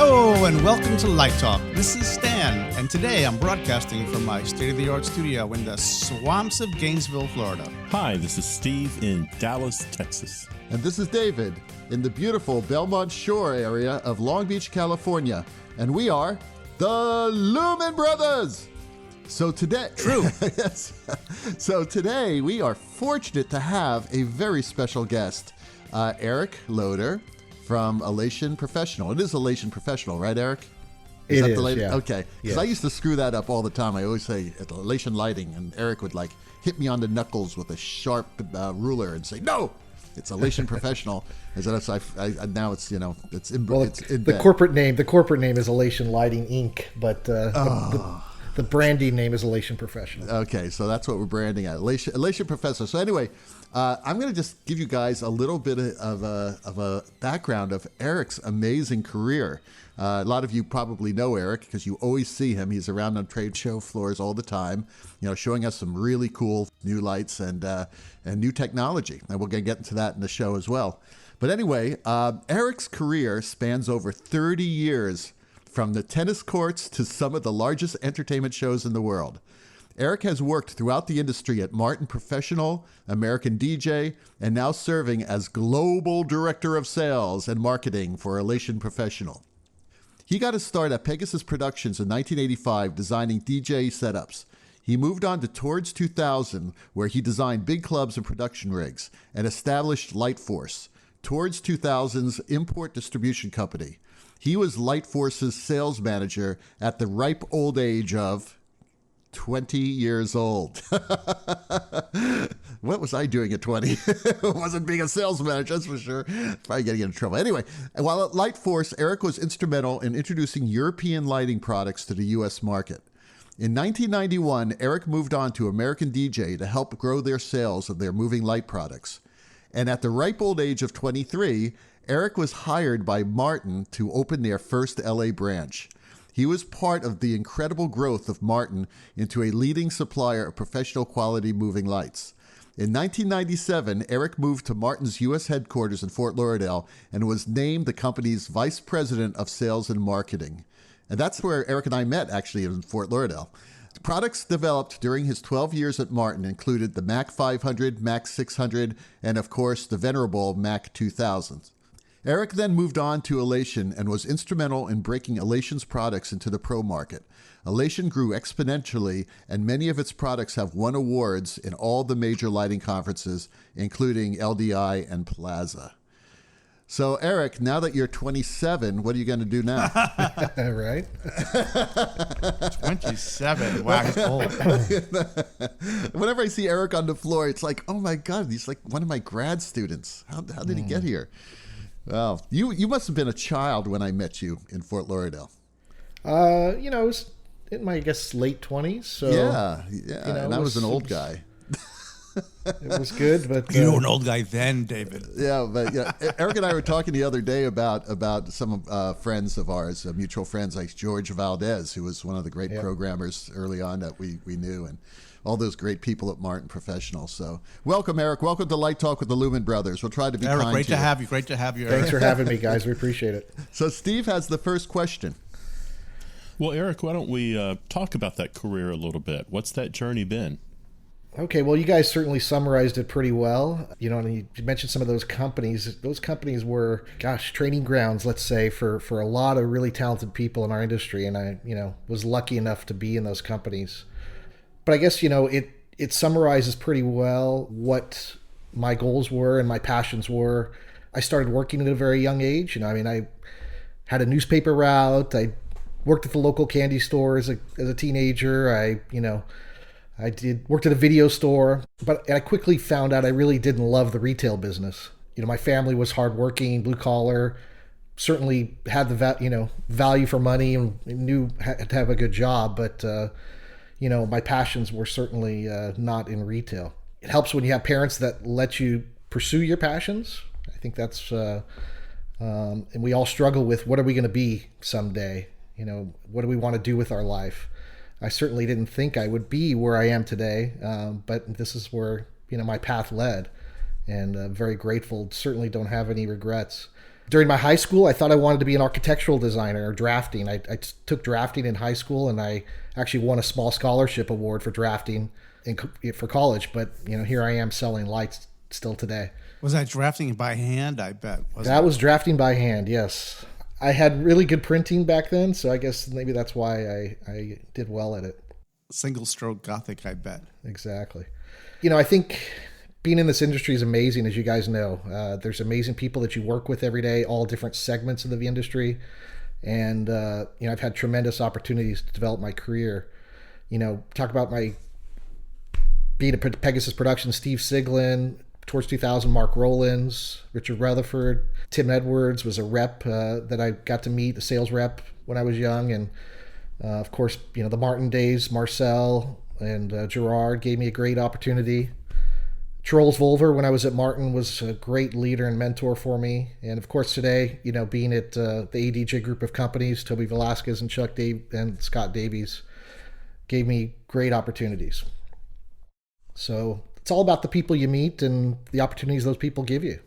Hello and welcome to Light Talk. This is Stan, and today I'm broadcasting from my state-of-the-art studio in the swamps of Gainesville, Florida. Hi, this is Steve in Dallas, Texas. And this is David in the beautiful Belmont Shore area of Long Beach, California. And we are the Lumen Brothers. So today, True. Yes. So today we are fortunate to have a very special guest, Eric Loader from Elation Professional. It is Elation Professional, right, Eric? It is, the latest? yeah. Okay, because I used to screw that up all the time. I always say Elation Lighting, and Eric would hit me on the knuckles with a sharp ruler and say, "No, it's Elation Professional." As now it's it's in the corporate name. The corporate name is Elation Lighting Inc., but the branding name is Elation Professional. Okay, so that's what we're branding at, Elation Professional. So anyway, I'm going to just give you guys a little bit of a background of Eric's amazing career. A lot of you probably know Eric because you always see him. He's around on trade show floors all the time, showing us some really cool new lights and new technology. And we're going to get into that in the show as well. But anyway, Eric's career spans over 30 years, from the tennis courts to some of the largest entertainment shows in the world. Eric has worked throughout the industry at Martin Professional, American DJ, and now serving as Global Director of Sales and Marketing for Elation Professional. He got his start at Pegasus Productions in 1985 designing DJ setups. He moved on to Towards 2000, where he designed big clubs and production rigs, and established Lightforce, Towards 2000's import distribution company. He was Lightforce's sales manager at the ripe old age of 20 years old. What was I doing at 20? It wasn't being a sales manager, that's for sure. Probably getting in trouble. Anyway, while at Lightforce, Eric was instrumental in introducing European lighting products to the U.S. market. In 1991, Eric moved on to American DJ to help grow their sales of their moving light products. And at the ripe old age of 23, Eric was hired by Martin to open their first LA branch. He was part of the incredible growth of Martin into a leading supplier of professional quality moving lights. In 1997, Eric moved to Martin's U.S. headquarters in Fort Lauderdale and was named the company's Vice President of Sales and Marketing. And that's where Eric and I met, actually, in Fort Lauderdale. Products developed during his 12 years at Martin included the Mac 500, Mac 600, and of course, the venerable Mac 2000. Eric then moved on to Elation and was instrumental in breaking Elation's products into the pro market. Elation grew exponentially, and many of its products have won awards in all the major lighting conferences, including LDI and Plaza. So, Eric, now that you're 27, what are you going to do now? Right? 27. Wow, he's old. Whenever I see Eric on the floor, it's like, oh my God, he's like one of my grad students. How did he get here? Well, you must have been a child when I met you in Fort Lauderdale. I was in my, late 20s. So yeah, and I was an old guy. It was good, but You were an old guy then, David. Yeah, but Eric and I were talking the other day about some friends of ours, mutual friends like George Valdez, who was one of the great programmers early on that we knew, and all those great people at Martin Professional. So welcome, Eric. Welcome to Light Talk with the Lumen Brothers. We'll try to be Eric, kind great to to you. have you. Great to have you, Eric. Thanks for having me, guys. We appreciate it. So Steve has the first question. Well, Eric, why don't we talk about that career a little bit? What's that journey been? Okay, well, you guys certainly summarized it pretty well. And you mentioned some of those companies. Those companies were, training grounds, let's say, for a lot of really talented people in our industry. And I, was lucky enough to be in those companies. But I guess, it summarizes pretty well what my goals were and my passions were. I started working at a very young age. I had a newspaper route. I worked at the local candy store as a teenager. I worked at a video store, but I quickly found out I really didn't love the retail business. My family was hardworking, blue collar, certainly had the value for money and knew had to have a good job, but my passions were certainly not in retail. It helps when you have parents that let you pursue your passions. I think that's, and we all struggle with what are we going to be someday? What do we want to do with our life? I certainly didn't think I would be where I am today, but this is where my path led, and I'm very grateful. Certainly don't have any regrets. During my high school, I thought I wanted to be an architectural designer or drafting. I took drafting in high school, and I actually won a small scholarship award for drafting for college. But here I am selling lights still today. Was that drafting by hand? I bet. That was drafting by hand. Yes, I had really good printing back then, so I guess maybe that's why I did well at it. Single stroke Gothic, I bet. Exactly. I think being in this industry is amazing, as you guys know. There's amazing people that you work with every day, all different segments of the industry. And, I've had tremendous opportunities to develop my career. Talk about my being at Pegasus Productions, Steve Siglin, towards 2000, Mark Rowlands, Richard Rutherford, Tim Edwards was a rep that I got to meet, a sales rep when I was young. And, of course, the Martin days, Marcel and Gerard gave me a great opportunity. Charles Volver, when I was at Martin, was a great leader and mentor for me. And of course, today, being at the ADJ group of companies, Toby Velasquez and and Scott Davies, gave me great opportunities. So it's all about the people you meet and the opportunities those people give you.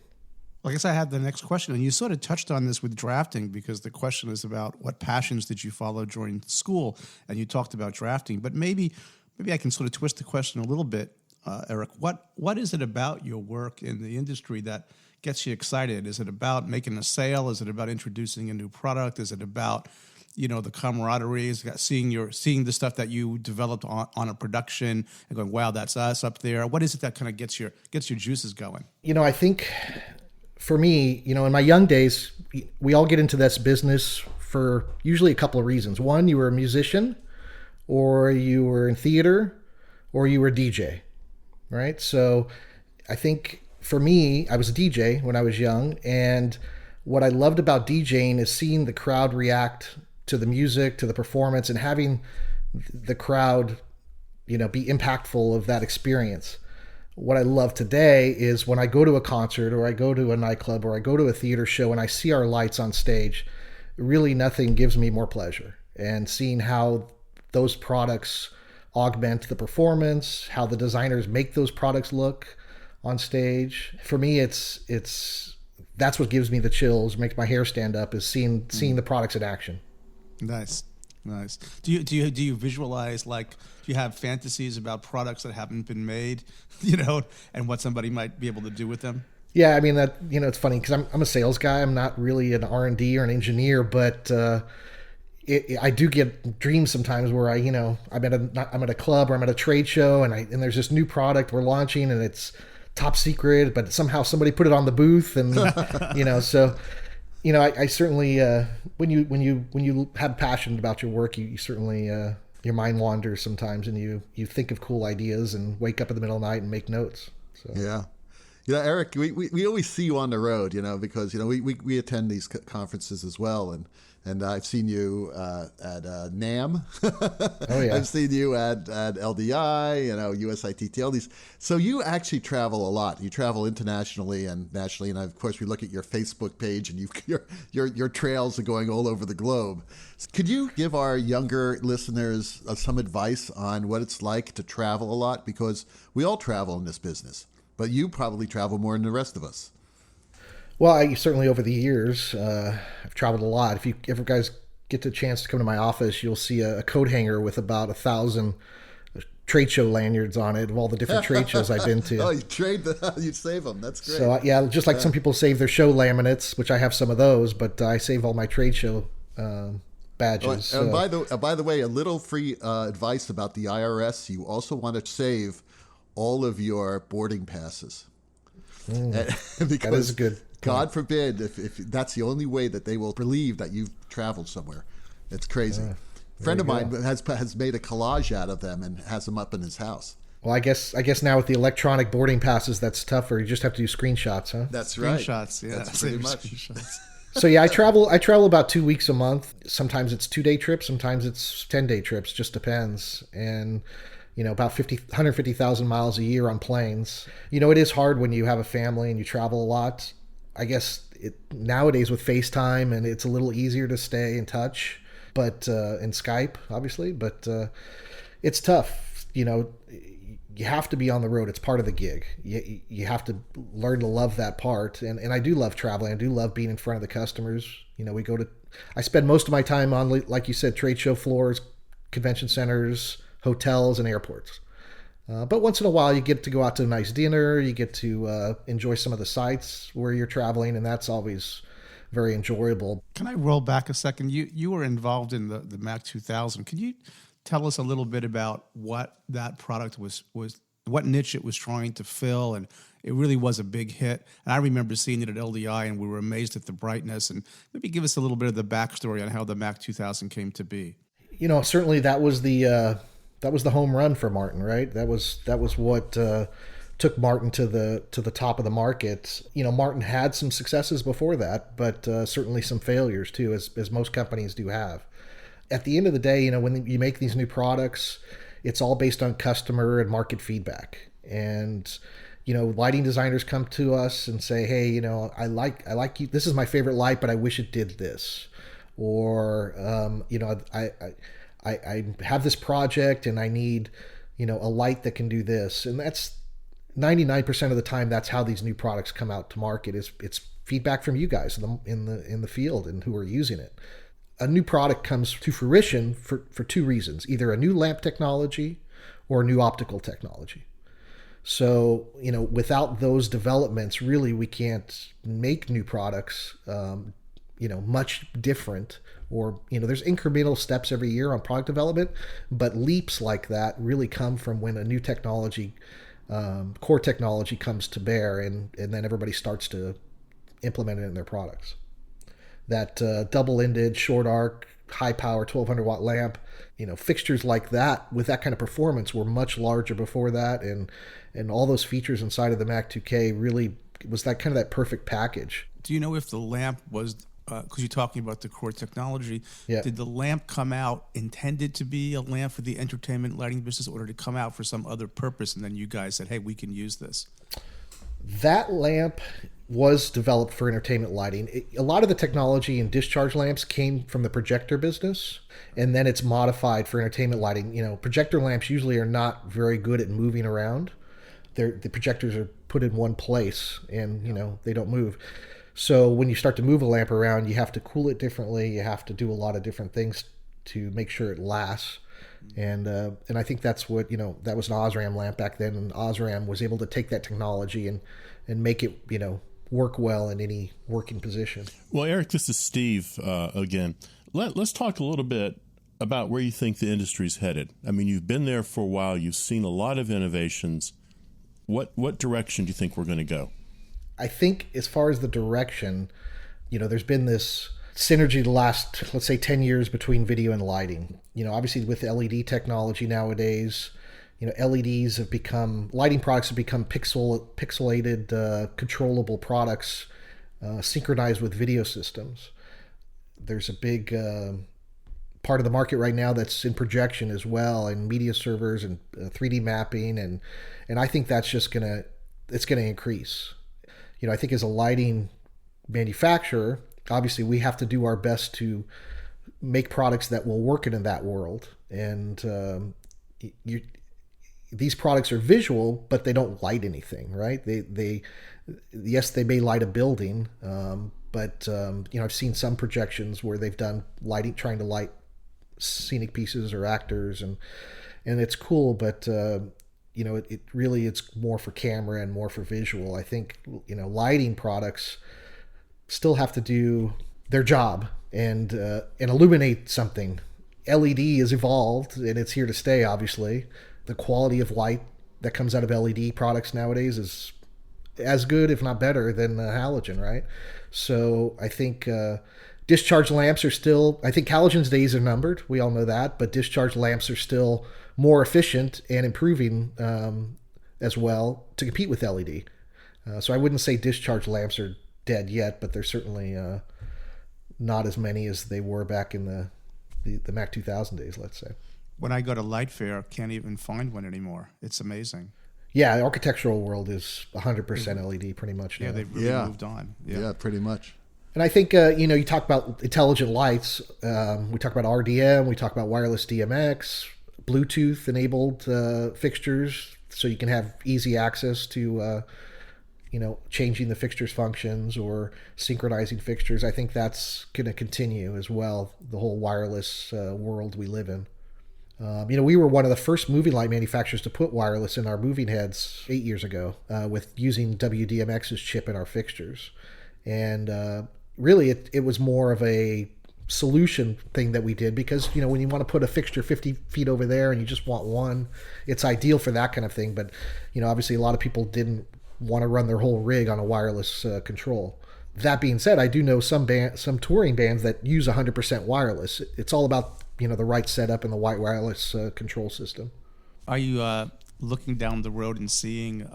Well, I guess I had the next question, and you sort of touched on this with drafting, because the question is about what passions did you follow during school, and you talked about drafting. But maybe I can sort of twist the question a little bit. Eric, what is it about your work in the industry that gets you excited? Is it about making a sale? Is it about introducing a new product? Is it about, the camaraderie? Is it seeing the stuff that you developed on a production and going, wow, that's us up there? What is it that kind of gets your juices going? I think for me, in my young days, we all get into this business for usually a couple of reasons. One, you were a musician, or you were in theater, or you were a DJ. Right. So I think for me, I was a DJ when I was young. And what I loved about DJing is seeing the crowd react to the music, to the performance, and having the crowd, be impactful of that experience. What I love today is when I go to a concert, or I go to a nightclub, or I go to a theater show and I see our lights on stage, really nothing gives me more pleasure. And seeing how those products augment the performance, how the designers make those products look on stage. For me, it's that's what gives me the chills, makes my hair stand up, is seeing the products in action. Nice. Do you visualize, do you have fantasies about products that haven't been made, and what somebody might be able to do with them? Yeah, I mean that. It's funny because I'm a sales guy. I'm not really an R&D or an engineer, but I do get dreams sometimes where I'm at a club or I'm at a trade show and there's this new product we're launching and it's top secret, but somehow somebody put it on the booth and so I certainly when you have passion about your work, you certainly your mind wanders sometimes and you think of cool ideas and wake up in the middle of the night and make notes. So yeah. Eric, we always see you on the road, because we attend these conferences as well, and I've seen you at NAM. Oh yeah. I've seen you at LDI, USITT, all these. So you actually travel a lot. You travel internationally and nationally, and of course we look at your Facebook page, and your trails are going all over the globe. Could you give our younger listeners some advice on what it's like to travel a lot? Because we all travel in this business, but you probably travel more than the rest of us. Well, I certainly over the years, I've traveled a lot. If you ever guys get the chance to come to my office, you'll see a coat hanger with about 1,000 trade show lanyards on it of all the different trade shows I've been to. Oh, you save them. That's great. So yeah, just like some people save their show laminates, which I have some of those, but I save all my trade show badges. And by the way, a little free advice about the IRS. You also want to save all of your boarding passes. Because that is good. God forbid if that's the only way that they will believe that you've traveled somewhere. It's crazy. A friend of mine has made a collage out of them and has them up in his house. Well, I guess now with the electronic boarding passes, that's tougher. You just have to do screenshots, huh? That's right. Screenshots, yeah. That's pretty much. So yeah, I travel about 2 weeks a month. Sometimes it's 2-day trips. Sometimes it's 10-day trips. Just depends. And about 150,000 miles a year on planes. It is hard when you have a family and you travel a lot. I guess nowadays with FaceTime, and it's a little easier to stay in touch, but in Skype, obviously. But it's tough. you have to be on the road. It's part of the gig. You have to learn to love that part. And I do love traveling. I do love being in front of the customers. I spend most of my time on, like you said, trade show floors, convention centers, hotels, and airports. But once in a while, you get to go out to a nice dinner. You get to enjoy some of the sites where you're traveling, and that's always very enjoyable. Can I roll back a second? You were involved in the Mac 2000. Can you tell us a little bit about what that product was what niche it was trying to fill? And it really was a big hit. And I remember seeing it at LDI, and we were amazed at the brightness. And maybe give us a little bit of the backstory on how the Mac 2000 came to be. Certainly that was the home run for Martin, right? That was what took Martin to the top of the market. Martin had some successes before that, but certainly some failures too, as most companies do have. At the end of the day, when you make these new products, it's all based on customer and market feedback. And lighting designers come to us and say, "Hey, I like you. This is my favorite light, but I wish it did this." Or I have this project and I need a light that can do this. And that's 99% of the time. That's how these new products come out to market. It's feedback from you guys in the field and who are using it. A new product comes to fruition for two reasons: either a new lamp technology or a new optical technology. So, without those developments, really, we can't make new products, much different. Or, there's incremental steps every year on product development, but leaps like that really come from when a new technology, core technology comes to bear, and then everybody starts to implement it in their products. That double-ended, short arc, high power 1200 watt lamp, fixtures like that with that kind of performance were much larger before that, and all those features inside of the Mac 2K really was that perfect package. Do you know if the lamp was, because you're talking about the core technology, Yeah. Did the lamp come out intended to be a lamp for the entertainment lighting business, or did it come out for some other purpose, and then you guys said, "Hey, we can use this"? That lamp was developed for entertainment lighting. A lot of the technology in discharge lamps came from the projector business, and then it's modified for entertainment lighting. Projector lamps usually are not very good at moving around. The projectors are put in one place, and they don't move. So when you start to move a lamp around, you have to cool it differently. You have to do a lot of different things to make sure it lasts. And I think that's what, that was an Osram lamp back then, and Osram was able to take that technology and make it, work well in any working position. Well, Eric, this is Steve again. Let's talk a little bit about where you think the industry's headed. I mean, you've been there for a while. You've seen a lot of innovations. What direction do you think we're going to go? I think as far as the direction, there's been this synergy the last, let's say, 10 years between video and lighting. Obviously with LED technology nowadays, LEDs have become, lighting products have become pixelated, controllable products, synchronized with video systems. There's a big part of the market right now that's in projection as well, and media servers and 3D mapping, and I think that's just gonna increase. I think as a lighting manufacturer, obviously we have to do our best to make products that will work in that world. And these products are visual, but they don't light anything, right? They may light a building, but I've seen some projections where they've done lighting, trying to light scenic pieces or actors, and it's cool, but it really, it's more for camera and more for visual. I think lighting products still have to do their job and illuminate something. LED has evolved and it's here to stay. Obviously, the quality of light that comes out of LED products nowadays is as good, if not better, than halogen, right? So I think discharge lamps are still, I think halogen's days are numbered. We all know that, but discharge lamps are still more efficient and improving as well to compete with LED. So I wouldn't say discharge lamps are dead yet, but they're certainly not as many as they were back in the Mac 2000 days, let's say. When I go to Light Fair, I can't even find one anymore. It's amazing. Yeah, the architectural world is 100% LED pretty much now. Yeah, they've really moved on. Yeah, pretty much. And I think, you talk about intelligent lights. We talk about RDM. We talk about wireless DMX. Bluetooth enabled fixtures, so you can have easy access to changing the fixtures functions or synchronizing fixtures. I think that's going to continue as well, the whole wireless world we live in. We were one of the first moving light manufacturers to put wireless in our moving heads 8 years ago with using WDMX's chip in our fixtures. And really, it was more of a solution thing that we did because, when you want to put a fixture 50 feet over there and you just want one, it's ideal for that kind of thing. But, obviously a lot of people didn't want to run their whole rig on a wireless control. That being said, I do know some touring bands that use 100% wireless. It's all about the right setup and the right wireless control system. Are you looking down the road and seeing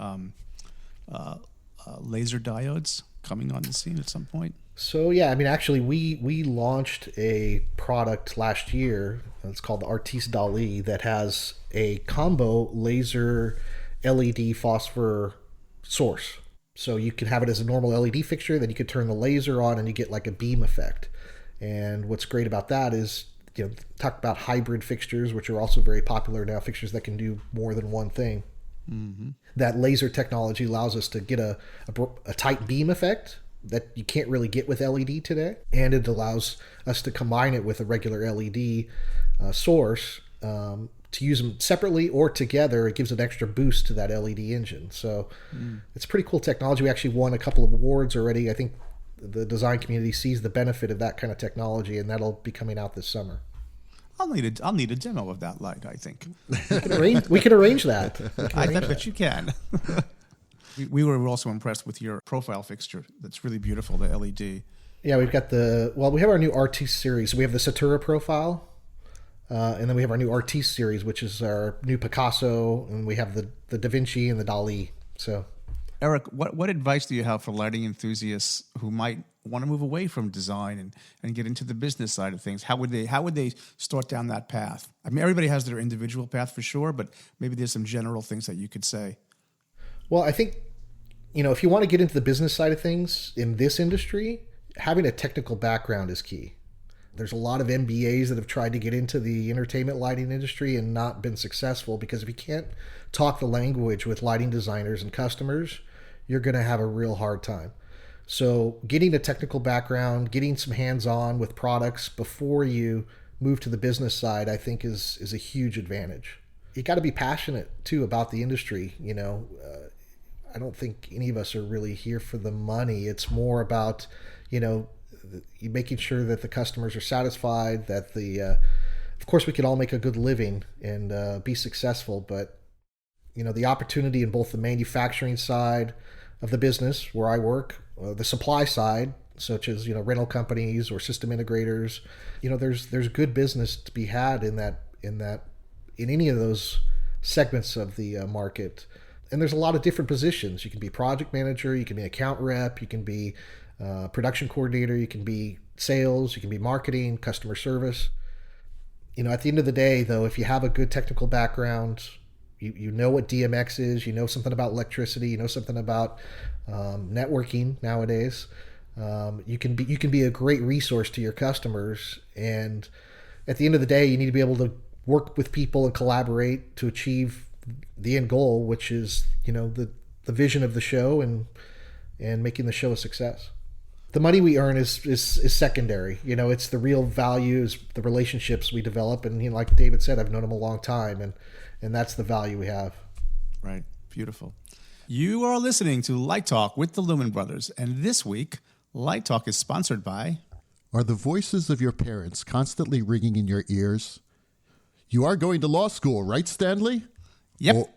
laser diodes coming on the scene at some point? So yeah, actually we launched a product last year. It's called the Artiste Dali that has a combo laser LED phosphor source. So you can have it as a normal LED fixture, then you could turn the laser on and you get like a beam effect. And what's great about that is, talk about hybrid fixtures, which are also very popular now, fixtures that can do more than one thing. Mm-hmm. That laser technology allows us to get a tight beam effect that you can't really get with LED today. And it allows us to combine it with a regular LED source to use them separately or together. It gives an extra boost to that LED engine. So it's pretty cool technology. We actually won a couple of awards already. I think the design community sees the benefit of that kind of technology, and that'll be coming out this summer. I'll need a demo of that light, I think. We can arrange that. I bet you can. We were also impressed with your profile fixture. That's really beautiful, the LED. Yeah, we have our new Artiste series. We have the Satura profile, and then we have our new Artiste series, which is our new Picasso, and we have the Da Vinci and the Dali. So, Eric, what advice do you have for lighting enthusiasts who might want to move away from design and get into the business side of things? How would they start down that path? Everybody has their individual path for sure, but maybe there's some general things that you could say. Well, I think, if you want to get into the business side of things in this industry, having a technical background is key. There's a lot of MBAs that have tried to get into the entertainment lighting industry and not been successful because if you can't talk the language with lighting designers and customers, you're going to have a real hard time. So getting a technical background, getting some hands-on with products before you move to the business side, I think is a huge advantage. You got to be passionate too about the industry. I don't think any of us are really here for the money. It's more about, making sure that the customers are satisfied, that of course we could all make a good living and be successful, but the opportunity in both the manufacturing side of the business where I work, the supply side, such as rental companies or system integrators, there's good business to be had in any of those segments of the market. And there's a lot of different positions. You can be project manager, you can be account rep, you can be production coordinator, you can be sales, you can be marketing, customer service. At the end of the day, though, if you have a good technical background, you know what DMX is, you know something about electricity, you know something about networking nowadays, you can be a great resource to your customers. And at the end of the day, you need to be able to work with people and collaborate to achieve the end goal, which is the vision of the show and making the show a success. The money we earn is secondary. It's the real values, the relationships we develop, and like David said, I've known him a long time, and that's the value we have. Right. Beautiful. You are listening to Light Talk with the Lumen Brothers, and this week, Light Talk is sponsored by... Are the voices of your parents constantly ringing in your ears? You are going to law school, right, Stanley? Yep.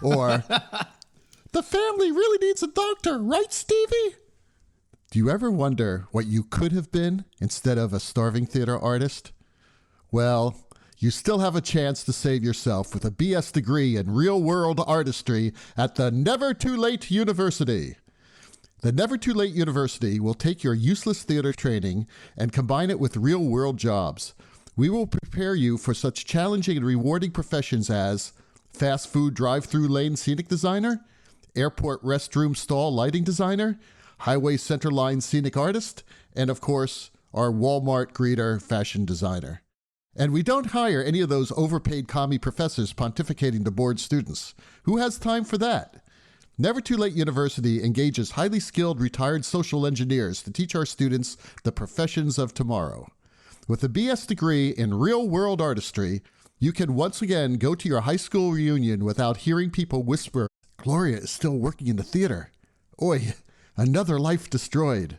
Or the family really needs a doctor, right, Stevie? Do you ever wonder what you could have been instead of a starving theater artist? Well, you still have a chance to save yourself with a BS degree in real-world artistry at the Never Too Late University. The Never Too Late University will take your useless theater training and combine it with real-world jobs. We will prepare you for such challenging and rewarding professions as fast food drive-through lane scenic designer, airport restroom stall lighting designer, highway center line scenic artist, and of course, our Walmart greeter fashion designer. And we don't hire any of those overpaid commie professors pontificating to bored students. Who has time for that? Never Too Late University engages highly skilled retired social engineers to teach our students the professions of tomorrow. With a BS degree in real-world artistry, you can once again go to your high school reunion without hearing people whisper, "Gloria is still working in the theater. Oy, another life destroyed."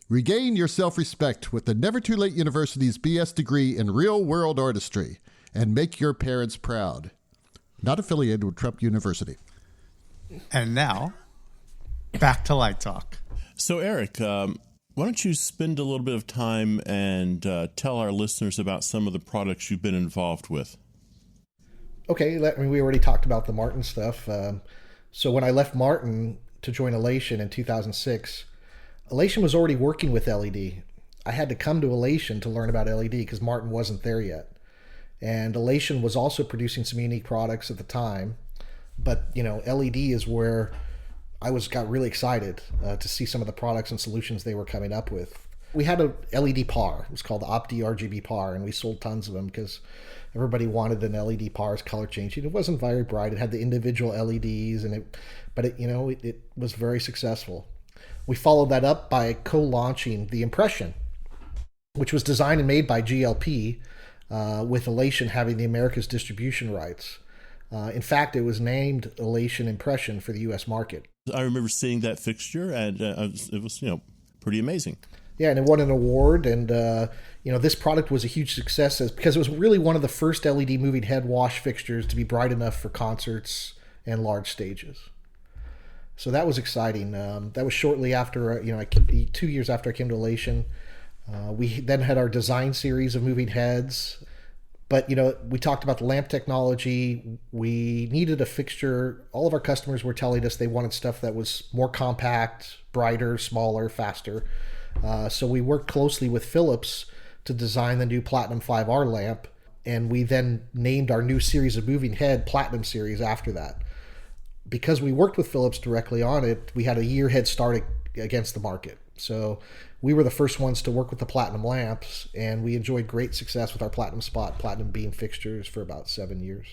Regain your self-respect with the Never Too Late University's BS degree in real-world artistry and make your parents proud. Not affiliated with Trump University. And now, back to Light Talk. So, Eric, why don't you spend a little bit of time and tell our listeners about some of the products you've been involved with? Okay, we already talked about the Martin stuff. So when I left Martin to join Elation in 2006, Elation was already working with LED. I had to come to Elation to learn about LED because Martin wasn't there yet. And Elation was also producing some unique products at the time. But, LED is where I got really excited to see some of the products and solutions they were coming up with. We had a LED par. It was called the Opti RGB par, and we sold tons of them because everybody wanted an LED par's color changing. It wasn't very bright. It had the individual LEDs, but it was very successful. We followed that up by co-launching the Impression, which was designed and made by GLP, with Elation having the America's distribution rights. In fact, it was named Elation Impression for the U.S. market. I remember seeing that fixture, and it was, pretty amazing. Yeah, and it won an award, and this product was a huge success because it was really one of the first LED moving head wash fixtures to be bright enough for concerts and large stages. So that was exciting. That was shortly after, 2 years after I came to Elation. We then had our design series of moving heads. But, we talked about the lamp technology. We needed a fixture. All of our customers were telling us they wanted stuff that was more compact, brighter, smaller, faster. So we worked closely with Philips to design the new Platinum 5R lamp. And we then named our new series of moving head Platinum Series after that. Because we worked with Philips directly on it, we had a year head start against the market. So we were the first ones to work with the Platinum lamps, and we enjoyed great success with our Platinum Spot, Platinum Beam fixtures for about 7 years.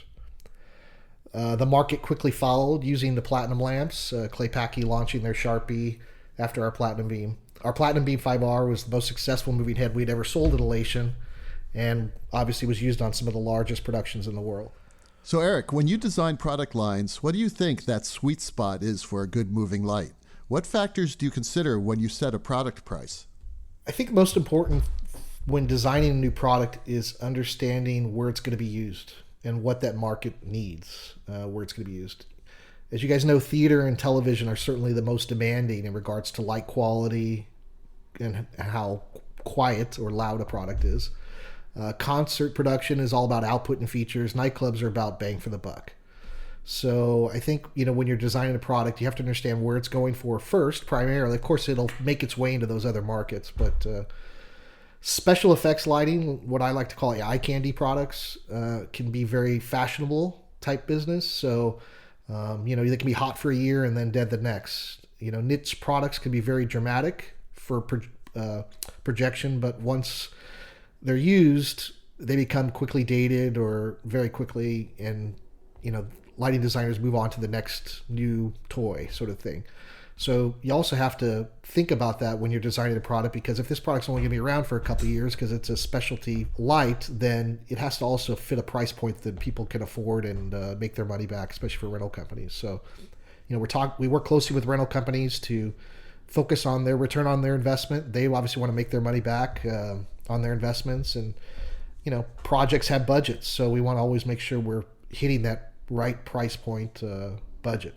The market quickly followed using the Platinum lamps, Claypaky launching their Sharpie after our Platinum Beam. Our Platinum Beam 5R was the most successful moving head we'd ever sold at Elation, and obviously was used on some of the largest productions in the world. So, Eric, when you design product lines, what do you think that sweet spot is for a good moving light? What factors do you consider when you set a product price? I think most important when designing a new product is understanding where it's going to be used and what that market needs, where it's going to be used. As you guys know, theater and television are certainly the most demanding in regards to light quality and how quiet or loud a product is. Concert production is all about output and features. Nightclubs are about bang for the buck. So I think, when you're designing a product, you have to understand where it's going for first, primarily. Of course, it'll make its way into those other markets, but special effects lighting, what I like to call eye candy products, can be very fashionable type business. So, they can be hot for a year and then dead the next. Niche products can be very dramatic for projection, but once they're used, they become quickly dated or very quickly, and lighting designers move on to the next new toy sort of thing. So you also have to think about that when you're designing a product, because if this product's only going to be around for a couple of years because it's a specialty light, then it has to also fit a price point that people can afford and make their money back, especially for rental companies. So, we work closely with rental companies to focus on their return on their investment. They obviously want to make their money back on their investments, and projects have budgets, so we want to always make sure we're hitting that right price point budget.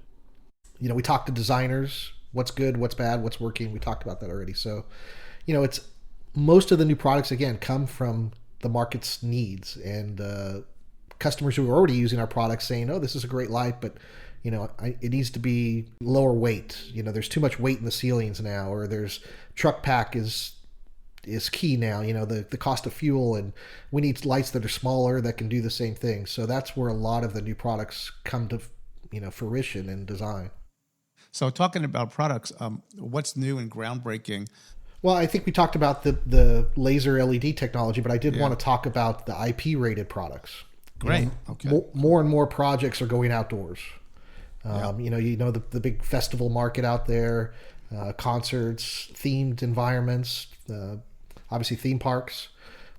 We talk to designers, what's good, what's bad, what's working. We talked about that already. So, it's most of the new products, again, come from the market's needs and customers who are already using our products saying, oh, this is a great light, but it needs to be lower weight. There's too much weight in the ceilings now, or there's truck pack is key now, the cost of fuel, and we need lights that are smaller that can do the same thing. So that's where a lot of the new products come to, fruition and design. So talking about products, what's new and groundbreaking? Well, I think we talked about the laser LED technology, but I did want to talk about the IP rated products. Great. Okay. More and more projects are going outdoors. The big festival market out there, concerts, themed environments, obviously theme parks,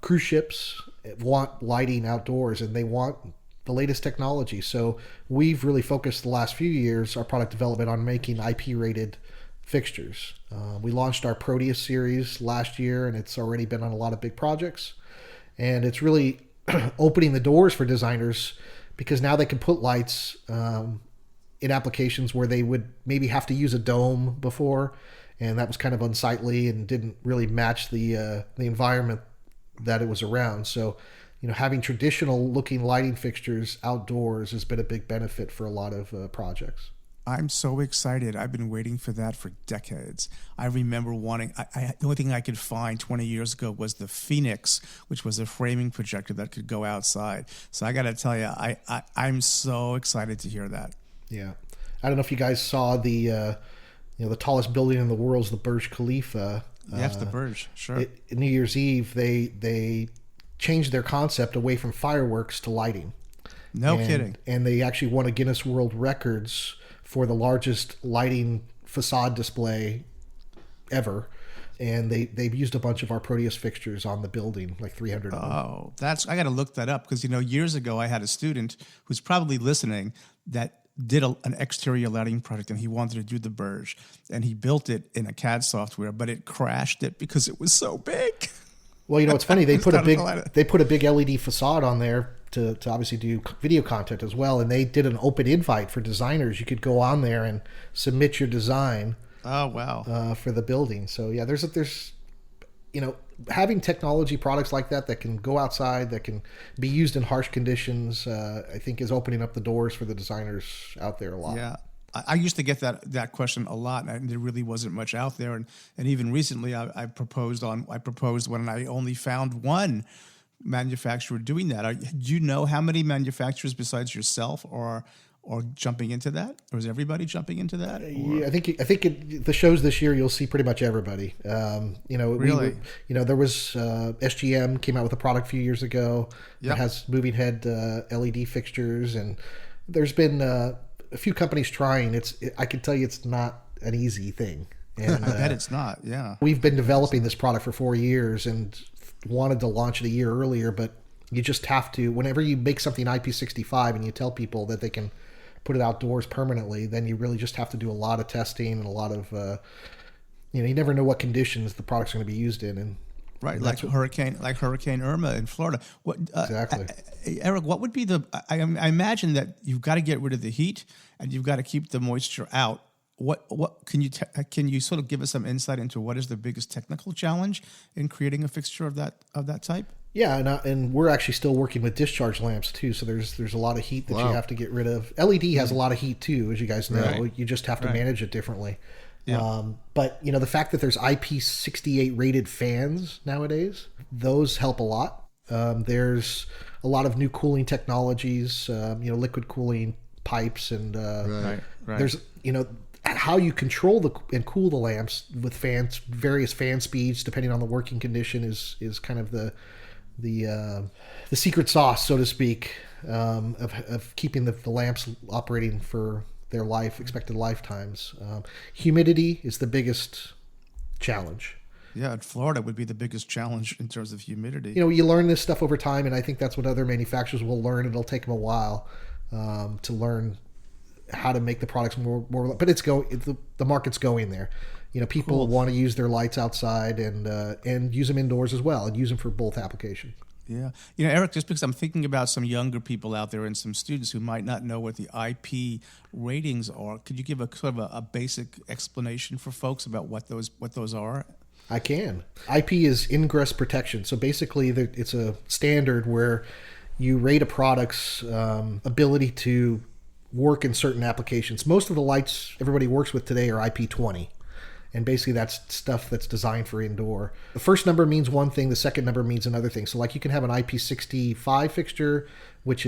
cruise ships want lighting outdoors, and they want the latest technology. So we've really focused the last few years, our product development, on making IP rated fixtures. We launched our Proteus series last year, and it's already been on a lot of big projects. And it's really opening the doors for designers, because now they can put lights in applications where they would maybe have to use a dome before, and that was kind of unsightly and didn't really match the environment that it was around. So, having traditional looking lighting fixtures outdoors has been a big benefit for a lot of projects. I'm so excited. I've been waiting for that for decades. I remember wanting, the only thing I could find 20 years ago was the Phoenix, which was a framing projector that could go outside. So I got to tell you, I'm so excited to hear that. Yeah. I don't know if you guys saw the tallest building in the world is the Burj Khalifa. Yes, the Burj, sure. New Year's Eve, they changed their concept away from fireworks to lighting. No kidding. And they actually won a Guinness World Records for the largest lighting facade display ever. And they've used a bunch of our Proteus fixtures on the building, like 300 of them. Oh, I got to look that up, because, years ago I had a student who's probably listening that did an exterior lighting project, and he wanted to do the Burj, and he built it in a CAD software, but it crashed it because it was so big. Well, it's funny. They put a big LED facade on there to obviously do video content as well, and they did an open invite for designers. You could go on there and submit your design. Oh wow! For the building. So yeah, there's having technology products like that can go outside, that can be used in harsh conditions, I think is opening up the doors for the designers out there a lot. Yeah. I used to get that question a lot, and there really wasn't much out there. And even recently, I proposed when I only found one manufacturer doing that. Do you know how many manufacturers besides yourself are jumping into that, or is everybody jumping into that? Yeah, I think the shows this year you'll see pretty much everybody. Really? There was SGM came out with a product a few years ago that has moving head LED fixtures, and there's been a few companies trying. I can tell you it's not an easy thing. And I bet it's not. Yeah, we've been developing this product for 4 years and wanted to launch it a year earlier, but you just have to. Whenever you make something IP65 and you tell people that they can put it outdoors permanently, then you really just have to do a lot of testing and a lot of you never know what conditions the product's going to be used in. And right, like Hurricane Irma in Florida. Exactly. Eric, what would be I imagine that you've got to get rid of the heat and you've got to keep the moisture out. What can you sort of give us some insight into what is the biggest technical challenge in creating a fixture of that type? Yeah, and we're actually still working with discharge lamps too. So there's a lot of heat that you have to get rid of. LED has a lot of heat too, as you guys know. Right. You just have to manage it differently. Yeah. But the fact that there's IP68 rated fans nowadays, those help a lot. There's a lot of new cooling technologies, liquid cooling pipes, and there's how you control and cool the lamps with fans, various fan speeds depending on the working condition is kind of the secret sauce, so to speak, of keeping the lamps operating for their expected lifetimes. Humidity is the biggest challenge. Yeah, in Florida would be the biggest challenge in terms of humidity. You learn this stuff over time, and I think that's what other manufacturers will learn. It'll take them a while to learn how to make the products more. But the market's going there. People want to use their lights outside and use them indoors as well, and use them for both applications. Yeah. Eric, just because I'm thinking about some younger people out there and some students who might not know what the IP ratings are, could you give a sort of a basic explanation for folks about what those are? I can. IP is ingress protection. So basically, it's a standard where you rate a product's ability to work in certain applications. Most of the lights everybody works with today are IP20. And basically that's stuff that's designed for indoor. The first number means one thing, the second number means another thing. So like you can have an IP65 fixture, which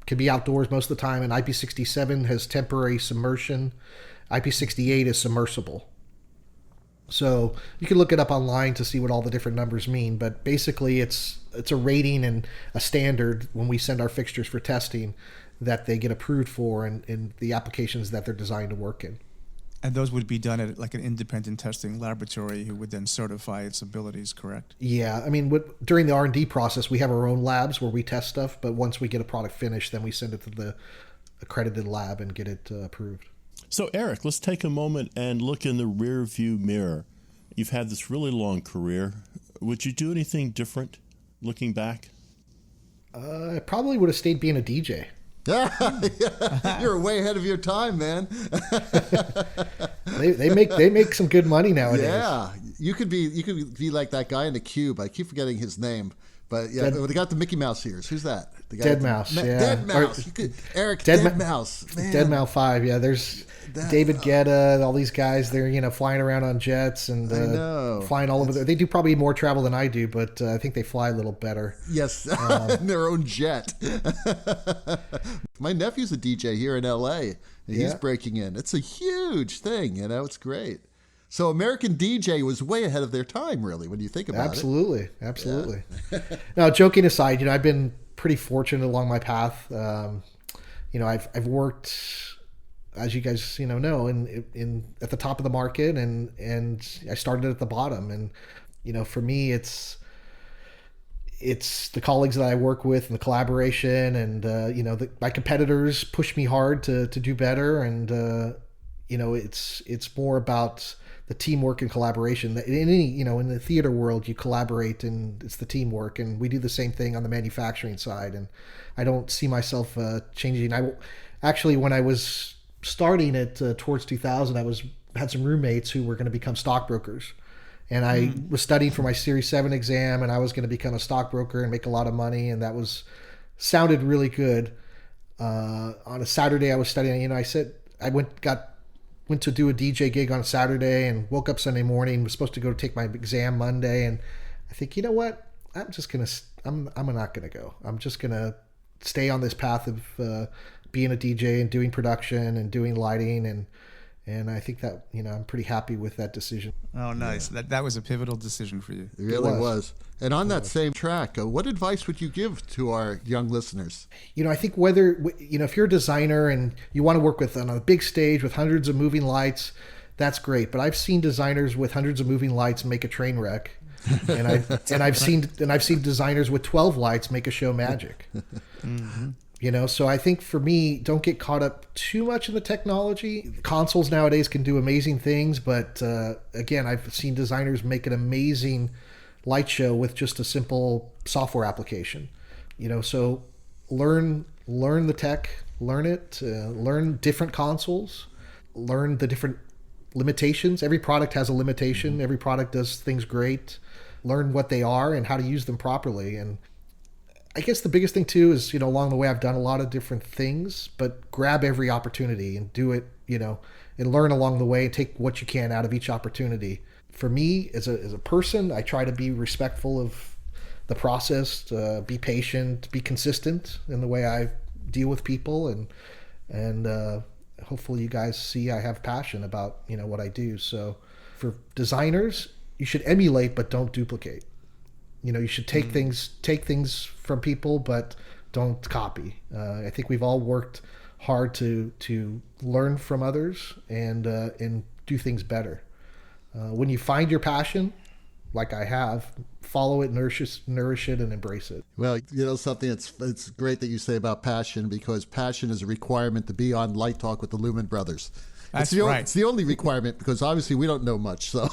can be outdoors most of the time, and IP67 has temporary submersion. IP68 is submersible. So you can look it up online to see what all the different numbers mean. But basically, it's a rating and a standard when we send our fixtures for testing that they get approved for in the applications that they're designed to work in. And those would be done at like an independent testing laboratory who would then certify its abilities, correct? Yeah, I mean, during the R&D process, we have our own labs where we test stuff, but once we get a product finished, then we send it to the accredited lab and get it approved. So, Eric, let's take a moment and look in the rear view mirror. You've had this really long career. Would you do anything different looking back? I probably would have stayed being a DJ. You're way ahead of your time, man. They make some good money nowadays. Yeah, you could be like that guy in the Cube. I keep forgetting his name, but yeah, they got the Mickey Mouse ears. Who's that? The guy Dead Mouse. Yeah. Dead Mouse. Eric. Dead Mouse. Man. Dead Mouse 5. Yeah, there's David Guetta. All these guys. They're flying around on jets and flying all over. They do probably more travel than I do, but I think they fly a little better. Yes, in their own jet. My nephew's a DJ here in L.A. and he's breaking in. It's a huge thing. It's great. So American DJ was way ahead of their time, really, when you think about it. Absolutely. Yeah. Now, joking aside, I've been pretty fortunate along my path. I've worked, as you guys know, in at the top of the market, and I started at the bottom. And for me, it's the colleagues that I work with and the collaboration, and my competitors push me hard to do better, and it's more about the teamwork and collaboration. In the theater world, you collaborate and it's the teamwork, and we do the same thing on the manufacturing side. And I don't see myself changing. When I was starting it towards 2000, had some roommates who were going to become stockbrokers, and I was studying for my Series 7 exam, and I was going to become a stockbroker and make a lot of money, and that sounded really good. On a Saturday, I was studying. I went to do a DJ gig on a Saturday and woke up Sunday morning, was supposed to go take my exam Monday. And I think, you know what? I'm not going to go. I'm just going to stay on this path of being a DJ and doing production and doing lighting. And I think that, I'm pretty happy with that decision. Oh, nice. Yeah. That was a pivotal decision for you. It really was. And on that same track, what advice would you give to our young listeners? I think if you're a designer and you want to work on a big stage with hundreds of moving lights, that's great. But I've seen designers with hundreds of moving lights make a train wreck. And I've seen designers with 12 lights make a show magic. Mm-hmm. So I think for me, don't get caught up too much in the technology. Consoles nowadays can do amazing things, but again, I've seen designers make an amazing light show with just a simple software application. So learn the tech, learn it, learn different consoles, learn the different limitations. Every product has a limitation. Every product does things great. Learn what they are and how to use them properly. And I guess the biggest thing too is, along the way I've done a lot of different things, but grab every opportunity and do it, and learn along the way and take what you can out of each opportunity. For me, as a person, I try to be respectful of the process, be patient, be consistent in the way I deal with people, and hopefully you guys see I have passion about, what I do. So for designers, you should emulate, but don't duplicate. You should take things from people, but don't copy. I think we've all worked hard to learn from others and do things better. When you find your passion, like I have, follow it, nourish it, and embrace it. Well, something it's great that you say about passion, because passion is a requirement to be on Light Talk with the Lumen Brothers. That's right. It's the only requirement, because obviously we don't know much. So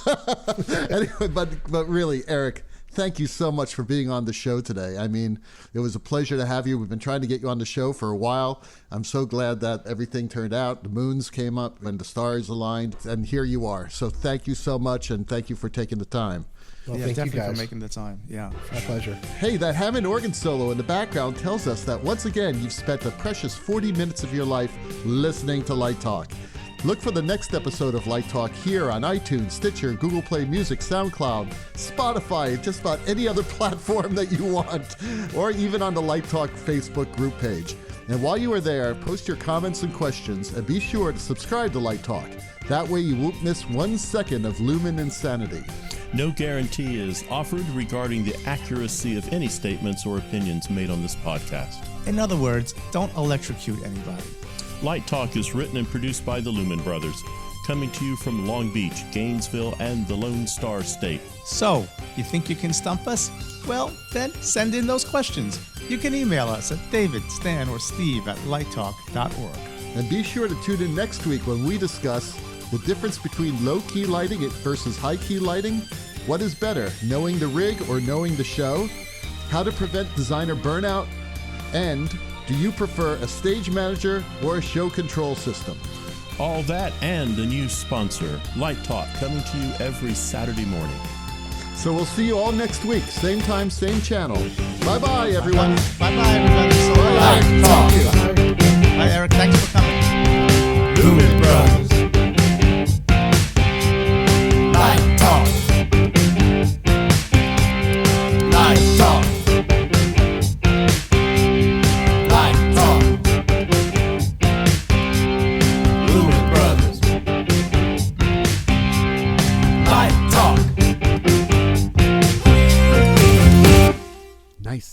anyway, but really, Eric, thank you so much for being on the show today. I mean, it was a pleasure to have you. We've been trying to get you on the show for a while. I'm so glad that everything turned out. The moons came up and the stars aligned, and here you are. So thank you so much, and thank you for taking the time. Well, yeah, thank you definitely guys for making the time. Yeah, my pleasure. Hey, that Hammond organ solo in the background tells us that once again you've spent a precious 40 minutes of your life listening to Light Talk. Look for the next episode of Light Talk here on iTunes, Stitcher, Google Play Music, SoundCloud, Spotify, just about any other platform that you want, or even on the Light Talk Facebook group page. And while you are there, post your comments and questions, and be sure to subscribe to Light Talk. That way you won't miss 1 second of Lumen insanity. No guarantee is offered regarding the accuracy of any statements or opinions made on this podcast. In other words, don't electrocute anybody. Light Talk is written and produced by the Lumen Brothers, coming to you from Long Beach, Gainesville, and the Lone Star State. So, you think you can stump us? Well, then send in those questions. You can email us at David, Stan, or Steve at lighttalk.org. And be sure to tune in next week when we discuss the difference between low-key lighting versus high-key lighting, what is better, knowing the rig or knowing the show, how to prevent designer burnout, and do you prefer a stage manager or a show control system? All that and a new sponsor, Light Talk, coming to you every Saturday morning. So we'll see you all next week, same time, same channel. Bye-bye, everyone. Bye-bye, everybody. So Light Talk. Bye, Eric. Thanks for coming. Lumen Brothers. Light Talk. Light Talk. Light Talk. Lumen Brothers. Light Talk. Nice.